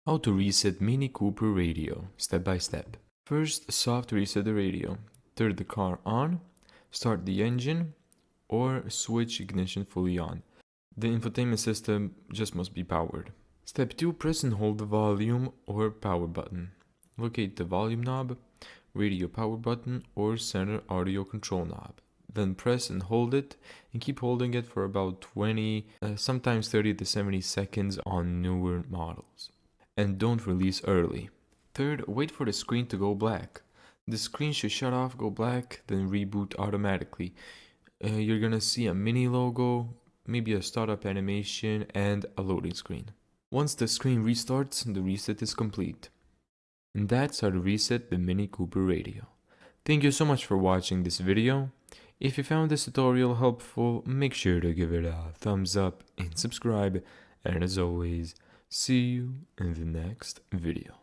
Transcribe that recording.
How to reset Mini Cooper radio, step by step. First, soft reset the radio. Turn the car on, start the engine, or switch ignition fully on. The infotainment system just must be powered. Step 2, press and hold the volume or power button. Locate the volume knob, radio power button, or center audio control knob. Then press and hold it, and keep holding it for about 20, sometimes 30 to 70 seconds on newer models. And don't release early. Third, wait for the screen to go black. The screen should shut off, go black, then reboot automatically. You're gonna see a mini logo, maybe a startup animation, and a loading screen. Once the screen restarts, the reset is complete. And that's how to reset the Mini Cooper radio. Thank you so much for watching this video. If you found this tutorial helpful, make sure to give it a thumbs up and subscribe. And as always, see you in the next video.